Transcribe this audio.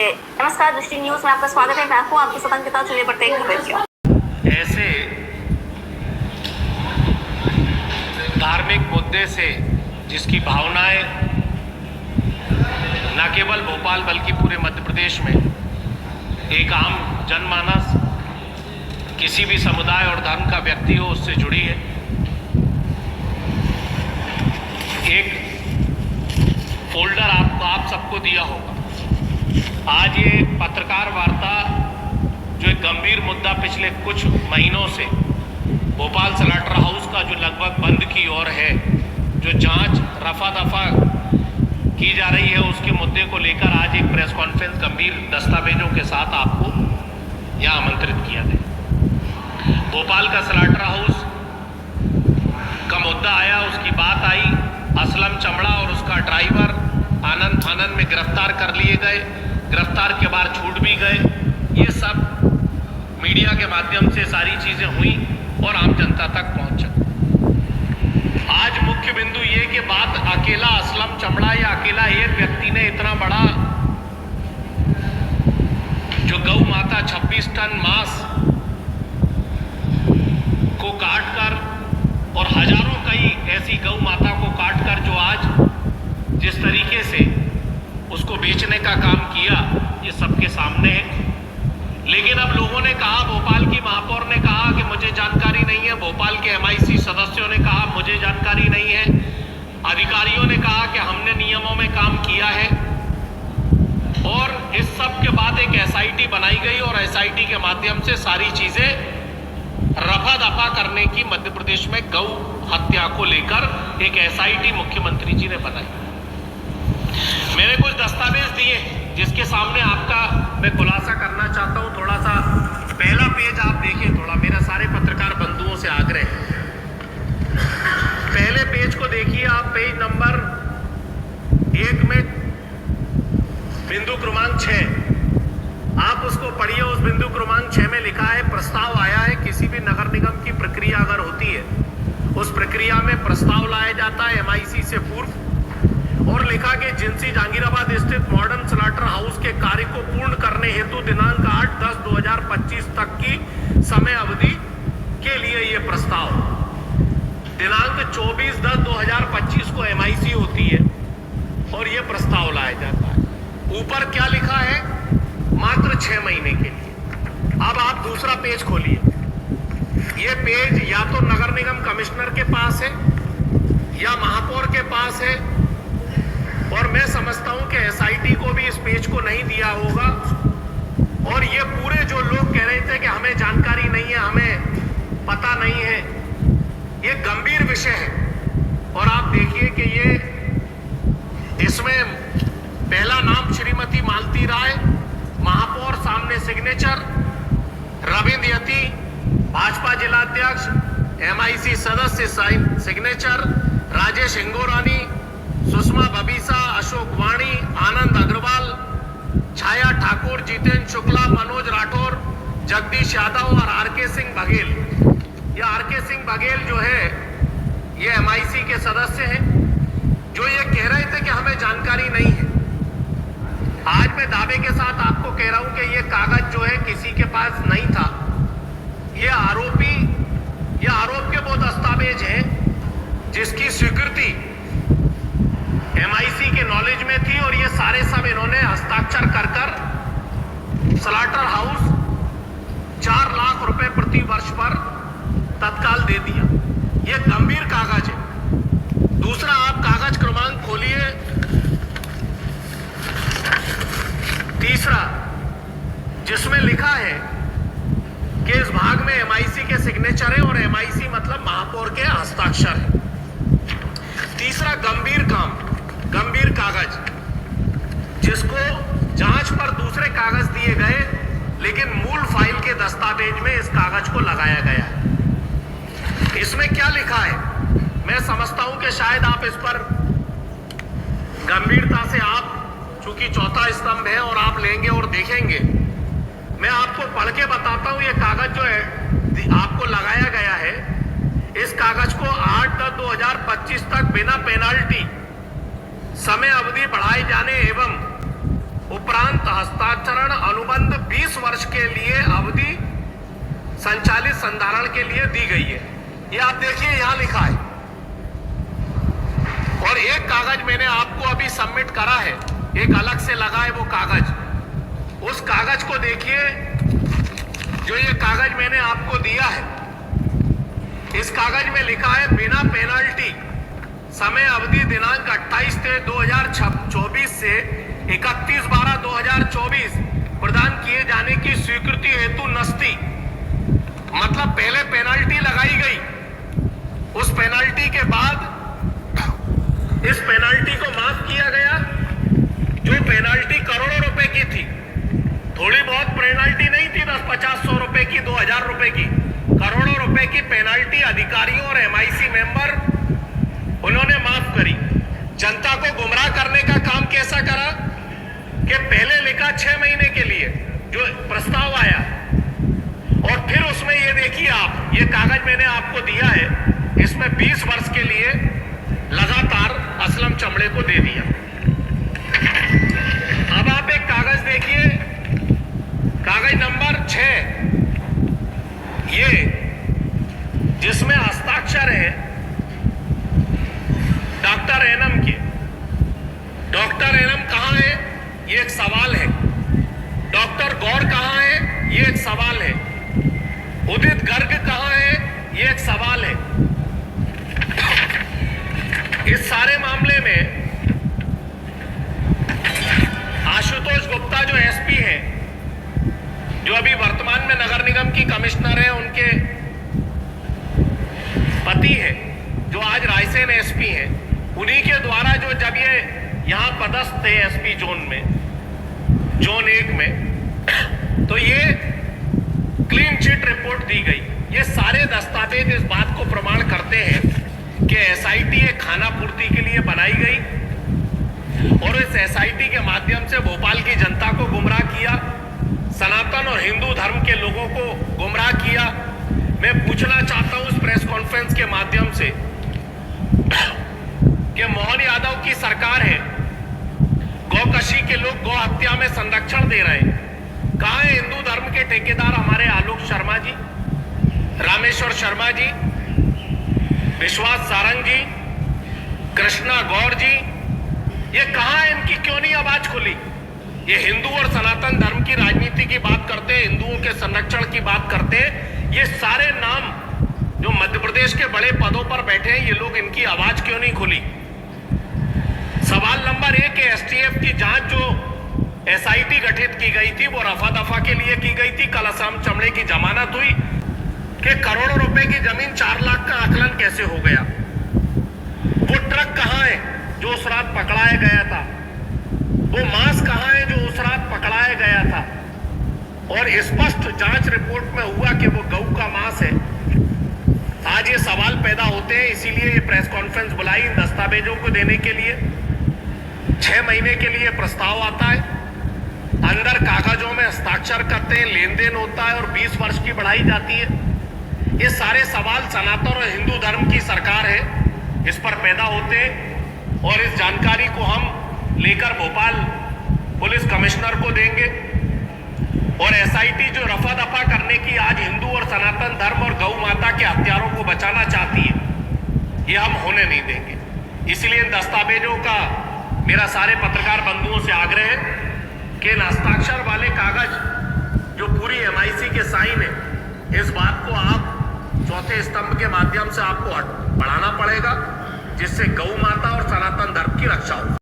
नमस्कार, दृष्टि न्यूज में आपका स्वागत है। मैं हूं आपकी स्वतंत्रता। चलिए बढ़ते हैं खबर की। ऐसे धार्मिक मुद्दे से जिसकी भावनाएं न केवल भोपाल बल्कि पूरे मध्य प्रदेश में एक आम जनमानस, किसी भी समुदाय और धर्म का व्यक्ति हो, उससे जुड़ी है। एक फोल्डर आप सबको दिया होगा। आज ये पत्रकार वार्ता जो एक गंभीर मुद्दा पिछले कुछ महीनों से भोपाल स्लॉटर हाउस का जो लगभग बंद की ओर है, जो जांच रफा दफा की जा रही है, उसके मुद्दे को लेकर आज एक प्रेस कॉन्फ्रेंस गंभीर दस्तावेजों के साथ आपको यहाँ आमंत्रित किया गया। भोपाल का स्लॉटर हाउस का मुद्दा आया, उसकी बात आई। असलम चमड़ा और उसका ड्राइवर आनंद में गिरफ्तार कर लिए गए। गिरफ्तार के बाद छूट भी गए। ये सब मीडिया के माध्यम से सारी चीजें हुई और आम जनता तक पहुंचा। आज मुख्य बिंदु ये कि बात अकेला असलम चमड़ा या अकेला एक व्यक्ति ने इतना बड़ा जो गौ माता 26 टन मांस को काटकर और हजारों कई ऐसी गौ माता को काटकर जो आज जिस तरीके से उसको बेचने का काम किया, ये सबके सामने है। लेकिन अब लोगों ने कहा, भोपाल की महापौर ने कहा कि मुझे जानकारी नहीं है, भोपाल के MIC सदस्यों ने कहा मुझे जानकारी नहीं है, अधिकारियों ने कहा कि हमने नियमों में काम किया है। और इस सब के बाद एक SIT बनाई गई और SIT के माध्यम से सारी चीजें रफा दफा करने की मध्य प्रदेश में गौ हत्या को लेकर एक SIT मुख्यमंत्री जी ने बनाई। मैंने कुछ दस्तावेज दिए जिसके सामने आपका मैं खुलासा करना चाहता हूं। थोड़ा सा पहला पेज आप देखिए, थोड़ा मेरा सारे पत्रकार बंधुओं से आग्रह है। पहले पेज को देखिए आप, पेज नंबर 1 में बिंदु क्रमांक 6 आप उसको पढ़िए। उस बिंदु क्रमांक 6 में लिखा है, प्रस्ताव आया है किसी भी नगर निगम की प्रक्रिया अगर होती है, उस प्रक्रिया में प्रस्ताव लाया जाता है MIC से पूर्व, और लिखा कि जिनसी जहांगीराबाद स्थित मॉडर्न स्लॉटर हाउस के कार्य को पूर्ण करने हेतु दिनांक 8/10/2025 तक की समय अवधि के लिए ये प्रस्ताव, दिनांक 24/10/2025 को MIC होती है और ये प्रस्ताव लाया जाता है। ऊपर क्या लिखा है, मात्र 6 महीने के लिए। अब आप दूसरा पेज खोलिए। ये पेज या तो नगर निगम कमिश्नर के पास है या महापौर के पास है, और मैं समझता हूं कि SIT को भी इस पेज को नहीं दिया होगा। और ये पूरे जो लोग कह रहे थे कि हमें जानकारी नहीं है, हमें पता नहीं है, ये गंभीर विषय है। और आप देखिए कि ये इसमें पहला नाम श्रीमती मालती राय, महापौर, सामने सिग्नेचर, रविंद्र यति भाजपा जिलाध्यक्ष, MIC सदस्य सिग्नेचर, राजेश हिंगोरानी, सुषमा बबीसा, अशोक वाणी, आनंद अग्रवाल, छाया ठाकुर, जितेंद्र शुक्ला, मनोज राठौर, जगदीश यादव और RK सिंह बघेल। ये RK सिंह बघेल जो है ये MIC के सदस्य हैं, जो ये कह रहे थे कि हमें जानकारी नहीं है। आज मैं दावे के साथ आपको कह रहा हूं कि ये कागज जो है किसी के पास नहीं था। ये आरोप के वो दस्तावेज हैं जिसकी स्वीकृति MIC के नॉलेज में थी, और ये सारे सब इन्होंने हस्ताक्षर कर स्लॉटर हाउस 4 लाख रुपए प्रति वर्ष पर तत्काल दे दिया। ये गंभीर कागज है। दूसरा आप कागज क्रमांक खोलिए, तीसरा, जिसमें लिखा है कि इस भाग में MIC के सिग्नेचर है और MIC मतलब महापौर के हस्ताक्षर है। तीसरा गंभीर कागज, जिसको जांच पर दूसरे कागज दिए गए, लेकिन मूल फाइल के दस्तावेज में इस कागज को लगाया गया है। इसमें क्या लिखा है, मैं समझता हूं कि शायद आप इस पर गंभीरता से, आप चूंकि चौथा स्तंभ है और आप लेंगे और देखेंगे, मैं आपको पढ़ के बताता हूं। ये कागज जो है आपको लगाया गया है, इस कागज को 8/10/2025 तक बिना पेनाल्टी समय अवधि बढ़ाए जाने एवं उपरांत हस्ताक्षरण अनुबंध 20 वर्ष के लिए अवधि संचालित संधारण के लिए दी गई है। ये आप देखिए यहां लिखा है। और एक कागज मैंने आपको अभी सबमिट करा है, एक अलग से लगा है वो कागज। उस कागज को देखिए, जो ये कागज मैंने आपको दिया है, इस कागज में लिखा है बिना पेनाल्टी समय अवधि दिनांक 28/3/2024 से 31/12/2024 प्रदान किए जाने की स्वीकृति हेतु नस्ती। मतलब पहले पेनाल्टी लगाई गई, उस पेनाल्टी के बाद इस पेनाल्टी को माफ किया गया। जो पेनाल्टी करोड़ों रुपए की थी, थोड़ी बहुत पेनाल्टी नहीं थी 10, 50, 100 रुपए की, 2000 रुपए की, करोड़ों रुपए की पेनाल्टी अधिकारियों और एमआईसी मेंबर उन्होंने माफ करी। जनता को गुमराह करने का काम कैसा करा कि पहले लिखा 6 महीने के लिए जो प्रस्ताव आया, और फिर उसमें ये देखिए आप, ये कागज मैंने आपको दिया है, इसमें 20 वर्ष के लिए लगातार असलम चमड़े को दे दिया। अब आप एक कागज देखिए, कागज नंबर 6, ये जिसमें हस्ताक्षर है डॉक्टर एनम के। डॉक्टर एनम कहां है, ये एक सवाल है। डॉक्टर गौर कहां है, ये एक सवाल है। उदित गर्ग कहां है, ये एक सवाल है। इस सारे मामले में आशुतोष गुप्ता जो एसपी हैं, जो अभी वर्तमान में नगर निगम की कमिश्नर है, उनके पति है जो आज रायसेन एसपी हैं, उन्हीं के द्वारा जो जब ये यहां पदस्थ थे एसपी जोन 1 में, तो ये क्लीन चिट रिपोर्ट दी गई। ये सारे दस्तावेज इस बात को प्रमाण करते हैं कि एसआईटी एक खानापूर्ति के लिए बनाई गई, और इस एसआईटी के माध्यम से भोपाल की जनता को गुमराह किया, सनातन और हिंदू धर्म के लोगों को गुमराह किया। मैं पूछना चाहता हूं इस प्रेस कॉन्फ्रेंस के माध्यम से कि मोहन यादव की सरकार है, गौकशी के लोग गौ हत्या में संरक्षण दे रहे हैं। कहां है हिंदू धर्म के ठेकेदार हमारे आलोक शर्मा जी, रामेश्वर शर्मा जी, विश्वास सारंग जी, कृष्णा गौर जी? ये कहां है, इनकी क्यों नहीं आवाज खुली? ये हिंदू और सनातन धर्म की राजनीति की बात करते हैं, हिंदुओं के संरक्षण की बात करते हैं। ये सारे नाम जो मध्य प्रदेश के बड़े पदों पर बैठे हैं, ये लोग, इनकी आवाज क्यों नहीं खुली? सवाल नंबर 1 है, एसटीएफ की जांच जो एसआईटी गठित की गई थी, वो रफा दफा के लिए की गई थी। कल असम चमड़े की जमानत हुई कि करोड़ों रुपए की जमीन 4 लाख का आकलन कैसे हो गया? वो ट्रक कहां है जो उस रात पकड़ाया गया था? वो मांस कहां है जो उस रात पकड़ाया गया था? और स्पष्ट जांच रिपोर्ट में हुआ कि वो गऊ का मांस है। आज ये सवाल पैदा होते हैं, इसीलिए ये प्रेस कॉन्फ्रेंस बुलाई इन दस्तावेजों को देने के लिए। 6 महीने के लिए प्रस्ताव आता है, अंदर कागजों में हस्ताक्षर करते हैं, लेन देन होता है, और 20 वर्ष की बढ़ाई जाती है। ये सारे सवाल सनातन और हिंदू धर्म की सरकार है, इस पर पैदा होते हैं, और इस जानकारी को हम लेकर भोपाल पुलिस कमिश्नर को देंगे। और एसआईटी जो रफा दफा करने की आज हिंदू और सनातन धर्म और गौ माता के हत्यारों को बचाना चाहती है, ये हम होने नहीं देंगे। इसलिए इन दस्तावेजों का मेरा सारे पत्रकार बंधुओं से आग्रह है कि इन हस्ताक्षर वाले कागज जो पूरी एमआईसी के साइन है, इस बात को आप चौथे स्तंभ के माध्यम से आपको बढ़ाना पड़ेगा, जिससे गौ माता और सनातन धर्म की रक्षा हो।